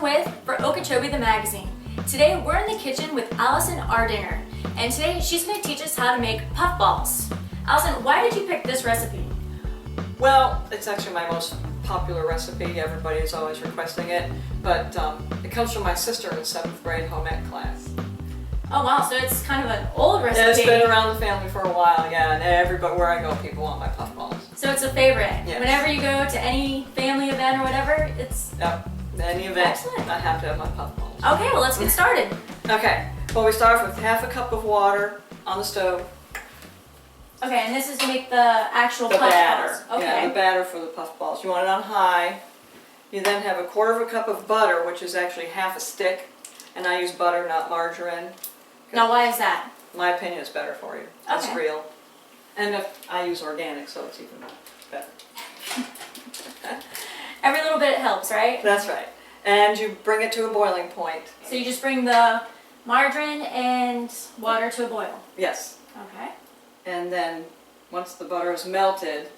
with for Okeechobee the Magazine. Today we're in the kitchen with Allison Ardinger, and today she's going to teach us how to make puffballs. Allison, why did you pick this recipe? Well, it's actually my most popular recipe. Everybody is always requesting it, but it comes from my sister in 7th grade home ec class. Oh wow, so it's kind of an old recipe. It's been around the family for a while, yeah, and everybody, where I go, people want my puffballs. So it's a favorite. Yes. Whenever you go to any family event or whatever, it's... Yep, any event, Excellent. I have to have my puffballs. Okay, well let's get started. Okay, well we start off with half a cup of water on the stove. Okay, and this is to make the actual The puffballs. batter. Okay. Yeah, the batter for the puffballs. You want it on high. You then have a 1/4 cup of butter, which is actually half a stick, and I use butter, not margarine. Now why is that? My opinion is better for you. It's Okay. real. And if I use organic, so it's even better. Every little bit helps, right? That's right. And you bring it to a boiling point. So you just bring the margarine and water to a boil. Yes. Okay. And then once the butter is melted,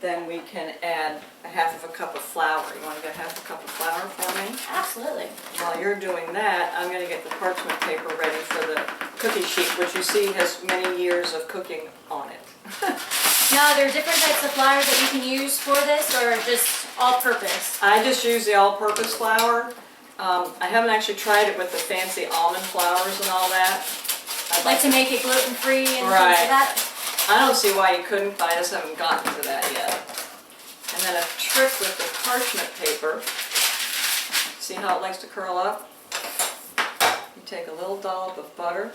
then we can add a half of a cup of flour. You want to get half a cup of flour for me? Absolutely. While you're doing that, I'm going to get the parchment paper ready for the cookie sheet, which you see has many years of cooking on it. Now, are there different types of flour that you can use for this, or just all-purpose? I just use the all-purpose flour. I haven't actually tried it with the fancy almond flours and all that. I'd Like to make it gluten-free and things Right. like that? I don't see why you couldn't, but I just haven't gotten to that yet. And then a trick with the parchment paper. See how it likes to curl up? You take a little dollop of butter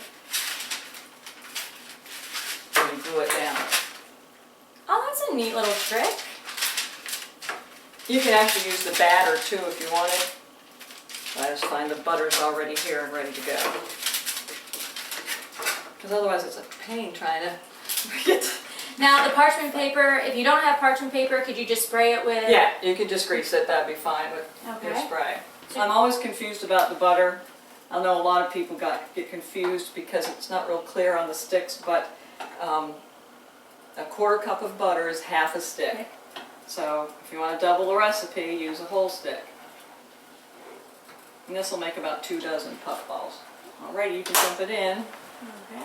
and you glue it down. Oh, that's a neat little trick. You can actually use the batter too if you wanted. I just find the butter's already here and ready to go. Because otherwise it's a pain trying to get. Now, the parchment paper, if you don't have parchment paper, could you just spray it with... Yeah, you could just grease it, that'd be fine with your Okay. spray. I'm always confused about the butter. I know a lot of people get confused because it's not real clear on the sticks, but a 1/4 cup of butter is half a stick. Okay. So if you want to double the recipe, use a whole stick. And this will make about 2 dozen puffballs. Alrighty, you can dump it in. Okay.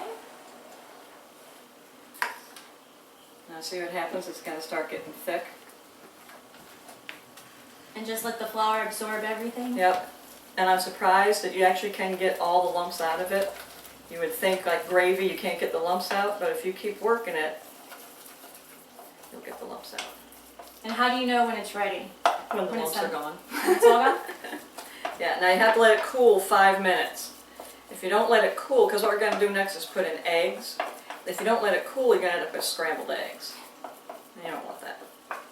Now see what happens, it's going to start getting thick. And just let the flour absorb everything? Yep. And I'm surprised that you actually can get all the lumps out of it. You would think like gravy, you can't get the lumps out, but if you keep working it, you'll get the lumps out. And how do you know when it's ready? When the When it's lumps are done. gone. When it's all gone? Yeah, now you have to let it cool 5 minutes. If you don't let it cool, because what we're going to do next is put in eggs. If you don't let it cool, you're going to end up with scrambled eggs. And you don't want that.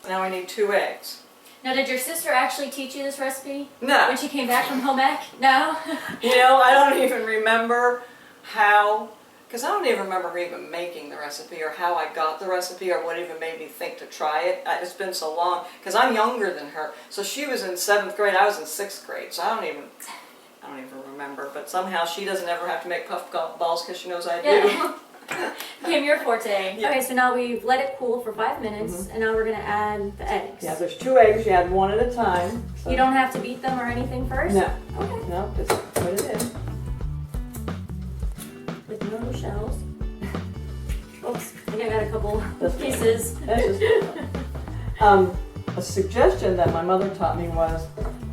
Now we need 2 eggs. Now, did your sister actually teach you this recipe? No. When she came back from home ec? No? You know, I don't even remember how, because I don't even remember her even making the recipe or how I got the recipe or what even made me think to try it. It's been so long, because I'm younger than her. So she was in 7th grade, I was in 6th grade, so I don't even remember. But somehow she doesn't ever have to make puffballs because she knows I do. Yeah. Became your forte. Yeah. Okay, so now we've let it cool for 5 minutes, and now we're going to add the eggs. Yeah, there's 2 eggs, you add 1 at a time. So You don't have to beat them or anything first? No, Okay. no, just put it in. With no shells. Oops, I think I got a couple That's okay. pieces. That's just a suggestion that my mother taught me was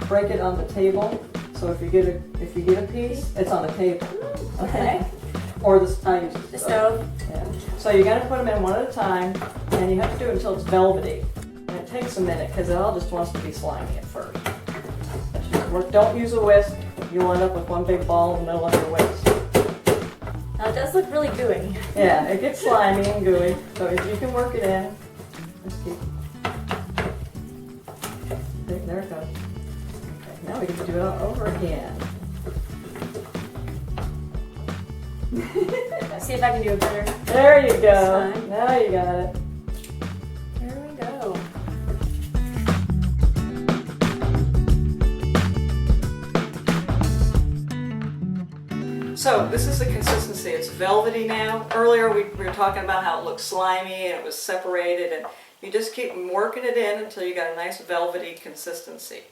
break it on the table. So if you get a piece, it's on the table. Okay. Or I use The stove. Yeah. So you got to put them in 1 at a time, and you have to do it until it's velvety. And it takes a minute because it all just wants to be slimy at first. Don't use a whisk. You'll end up with one big ball in the middle of your whisk. Now it does look really gooey. Yeah, it gets slimy and gooey. So if you can work it in, let's keep. There it goes. Okay, now we get to do it all over again. See if I can do it better. There you go. This time. Now you got it. Here we go. So this is the consistency. It's velvety now. Earlier we were talking about how it looked slimy and it was separated, and you just keep working it in until you got a nice velvety consistency.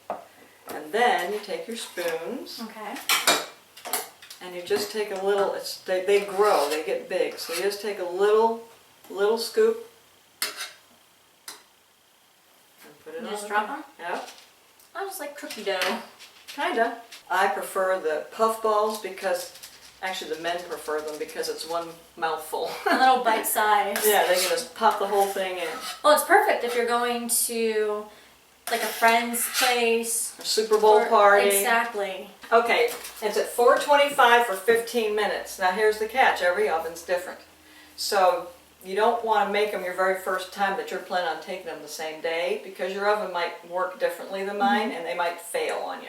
And then you take your spoons Okay. and you just take a little, they grow, they get big. So you just take a little scoop and put it You on. just drop them? Yep. I just like cookie dough. Kinda. I prefer the puff balls because, actually the men prefer them because it's one mouthful. A little bite size. Yeah, they can just pop the whole thing in. Well, it's perfect if you're going to like a friend's place. A Super Bowl or- party. Exactly. Okay, it's at 425 for 15 minutes. Now here's the catch, every oven's different. So you don't want to make them your very first time that you're planning on taking them the same day because your oven might work differently than mine and they might fail on you.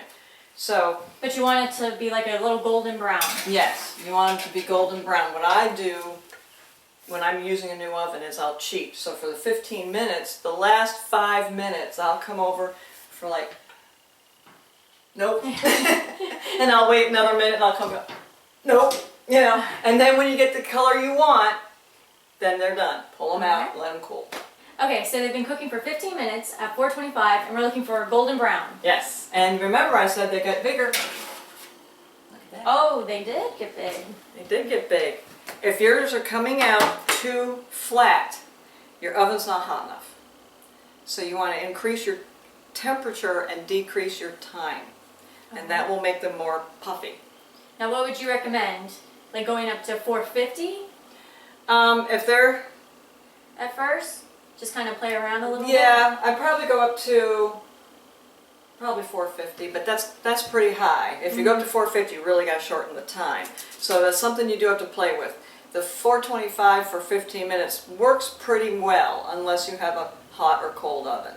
So But you want it to be like a little golden brown. yes, you want them to be golden brown. What I do when I'm using a new oven is I'll cheat. So for the 15 minutes, the last 5 minutes I'll come over for like, nope. And I'll wait another minute and I'll come back, nope. You know, and then when you get the color you want, then they're done. Pull them out, Okay. let them cool. Okay, so they've been cooking for 15 minutes at 425 and we're looking for a golden brown. Yes. And remember I said they got bigger. Look at that. Oh, they did get big. They did get big. If yours are coming out too flat, your oven's not hot enough. So you want to increase your temperature and decrease your time. And that will make them more puffy. Now what would you recommend? Like going up to 450 If they're, at first? Just kind of play around a little bit? yeah, I'd probably go up to probably 450, but that's pretty high. If you go up to 450, you really got to shorten the time. So that's something you do have to play with. The 425 for 15 minutes works pretty well unless you have a hot or cold oven.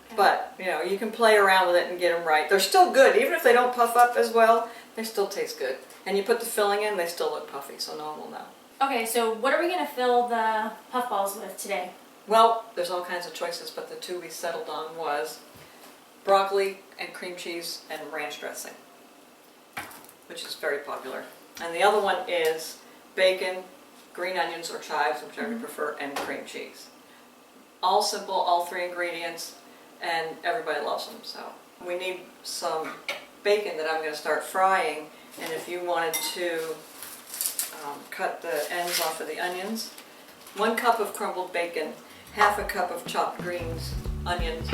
Okay. But, you know, you can play around with it and get them right. They're still good. Even if they don't puff up as well, they still taste good. And you put the filling in, they still look puffy, so no one will know. Okay, so what are we going to fill the puff balls with today? Well, there's all kinds of choices, but the two we settled on was broccoli and cream cheese and ranch dressing, which is very popular. And the other one is bacon, green onions or chives, whichever you prefer, and cream cheese. All simple, all 3 ingredients, and everybody loves them. So we need some bacon that I'm going to start frying, and if you wanted to cut the ends off of the onions, 1 cup of crumbled bacon, half a cup of chopped green onions,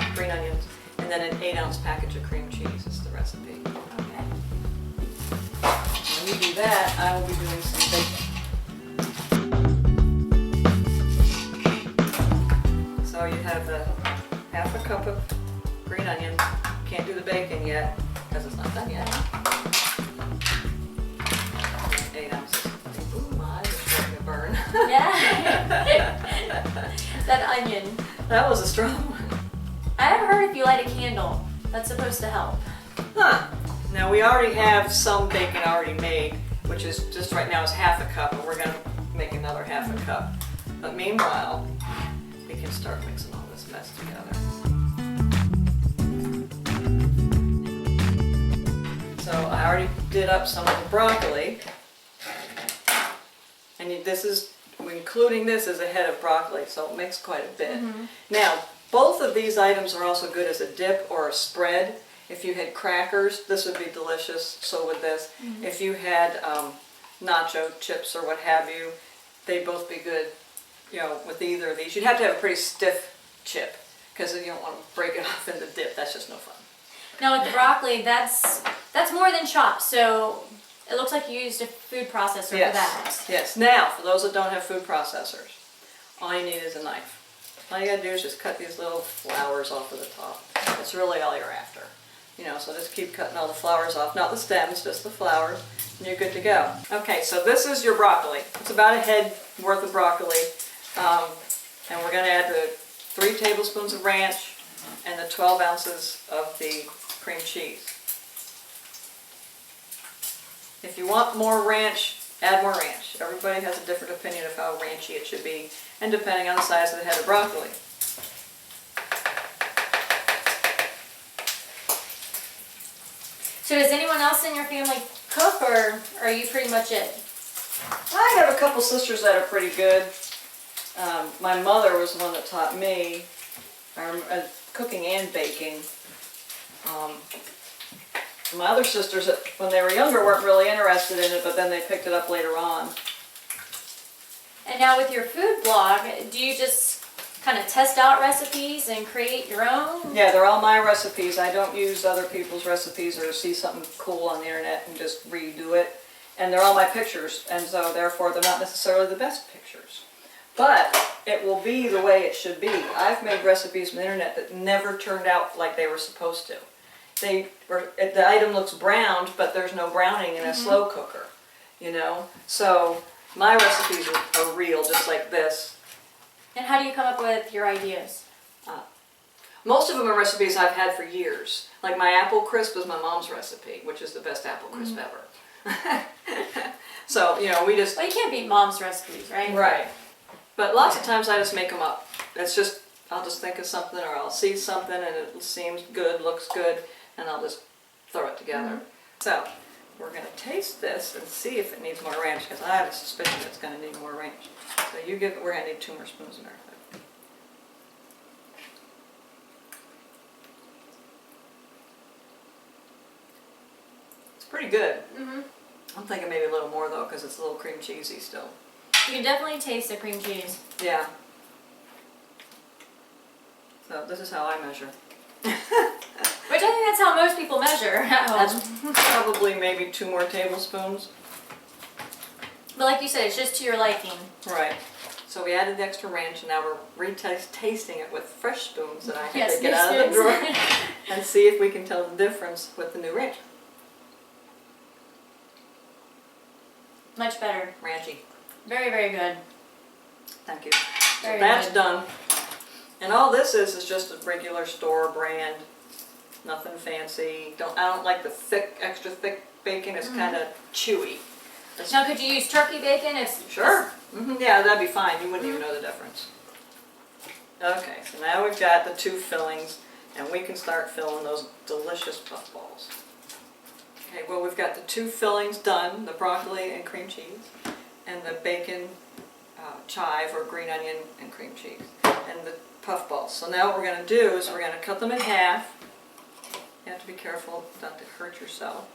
and then an 8-ounce package of cream cheese is the recipe. Okay. When you do that, I will be doing some bacon. So you have the half a cup of green onions. Can't do the bacon yet because it's not done yet. 8 ounces. Ooh, my eyes are starting to burn. Yeah. That onion. That was a strong one. I have heard if you light a candle, that's supposed to help. Huh. Now we already have some bacon already made, which is just right now is half a cup, and we're going to make another half a cup. But meanwhile, we can start mixing all this mess together. So I already did up some of the broccoli, and including this is a head of broccoli, so it makes quite a bit. Now, both of these items are also good as a dip or a spread. If you had crackers, this would be delicious, so would this. If you had nacho chips or what have you, they'd both be good, you know, with either of these. You'd have to have a pretty stiff chip, because you don't want to break it off in the dip. That's just no fun. Now with the broccoli, that's more than chopped, so it looks like you used a food processor for that. Yes. Now, for those that don't have food processors, all you need is a knife. All you gotta do is just cut these little flowers off of the top. That's really all you're after. You know, so just keep cutting all the flowers off, not the stems, just the flowers, and you're good to go. Okay, so this is your broccoli. It's about a head worth of broccoli. And we're gonna add the 3 tablespoons of ranch and the 12 ounces of the cream cheese. If you want more ranch, add more ranch. Everybody has a different opinion of how ranchy it should be, and depending on the size of the head of broccoli. So does anyone else in your family cook, or are you pretty much it? I have a couple sisters that are pretty good. My mother was the one that taught me cooking and baking. My other sisters, when they were younger, weren't really interested in it, but then they picked it up later on. And now with your food blog, do you just kind of test out recipes and create your own? Yeah, they're all my recipes. I don't use other people's recipes or see something cool on the internet and just redo it. And they're all my pictures, and so therefore they're not necessarily the best pictures. But it will be the way it should be. I've made recipes on the internet that never turned out like they were supposed to. The item looks browned, but there's no browning in a slow cooker, you know? So my recipes are real, just like this. And how do you come up with your ideas? Most of them are recipes I've had for years. Like my apple crisp is my mom's recipe, which is the best apple crisp ever. So, you know, we just... Well, you can't beat mom's recipes, right? Right. But lots of times I just make them up. It's just, I'll just think of something or I'll see something and it seems good, looks good, and I'll just throw it together. So, we're going to taste this and see if it needs more ranch, because I have a suspicion it's going to need more ranch. So we're going to need 2 more spoons in there. It's pretty good. I'm thinking maybe a little more though, because it's a little cream cheesy still. You can definitely taste the cream cheese. Yeah. So this is how I measure. Which I think that's how most people measure at home. That's probably maybe 2 more tablespoons. But like you said, it's just to your liking. Right. So we added the extra ranch, and now we're tasting it with fresh spoons that I had to new get out of the spoons. drawer and see if we can tell the difference with the new ranch. Much better. Ranchy. Very, very good. Thank you. Very So that's good. done. And all this is just a regular store brand. Nothing fancy. I don't like the thick, extra thick bacon. It's kind of chewy. Now, could you use turkey bacon? Sure. Yeah, that'd be fine. You wouldn't even know the difference. Okay, so now we've got the 2 fillings, and we can start filling those delicious puffballs. Okay, well, we've got the 2 fillings done, the broccoli and cream cheese, and the bacon chive or green onion and cream cheese, and the puffballs. So now what we're going to do is we're going to cut them in half. You have to be careful not to hurt yourself.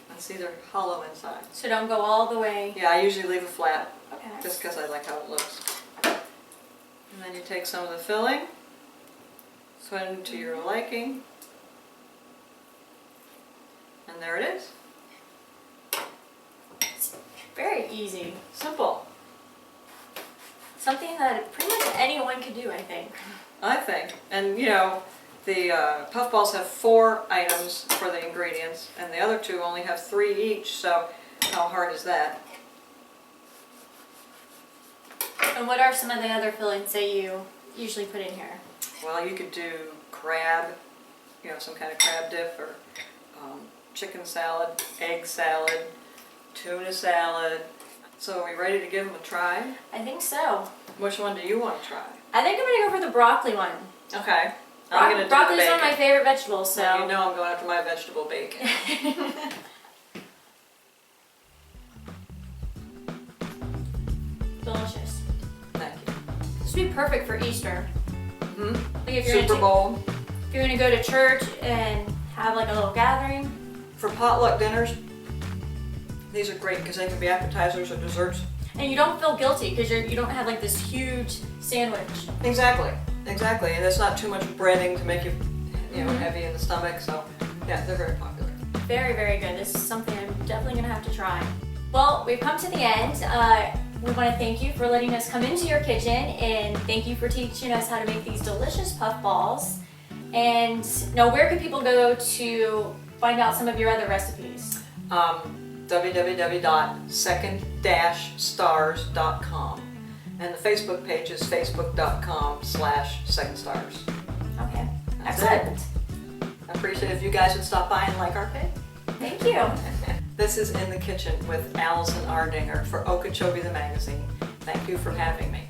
And see, they're hollow inside. So don't go all the way. Yeah, I usually leave it flat, Okay. just because I like how it looks. And then you take some of the filling, sweat it to your liking, and there it is. It's very easy. Simple, Something that pretty much anyone could do, I think. I think. And you know, the puffballs have 4 items for the ingredients, and the other 2 only have 3 each, so how hard is that? And what are some of the other fillings that you usually put in here? Well, you could do crab, you know, some kind of crab dip, or chicken salad, egg salad, tuna salad. So are we ready to give them a try? I think so. Which one do you want to try? I think I'm going to go for the broccoli one. Okay. I'm going to do the Broccoli's bacon. one of my favorite vegetables, so. Well, you know I'm going after my vegetable bacon. Delicious. Thank you. This would be perfect for Easter. Hmm? Like if you're Super Bowl. If you're going to go to church and have like a little gathering. For potluck dinners, these are great because they can be appetizers or desserts. And you don't feel guilty because you don't have like this huge sandwich. Exactly. Exactly. And it's not too much breading to make you, heavy in the stomach. So, yeah, they're very popular. Very, very good. This is something I'm definitely going to have to try. Well, we've come to the end. We want to thank you for letting us come into your kitchen, and thank you for teaching us how to make these delicious puffballs. And now, where could people go to find out some of your other recipes? www.second-stars.com, and the Facebook page is facebook.com/secondstars. Okay, That's excellent. I appreciate it if you guys would stop by and like our page. Thank you. This is In the Kitchen with Allison Ardinger for Okeechobee the Magazine. Thank you for having me.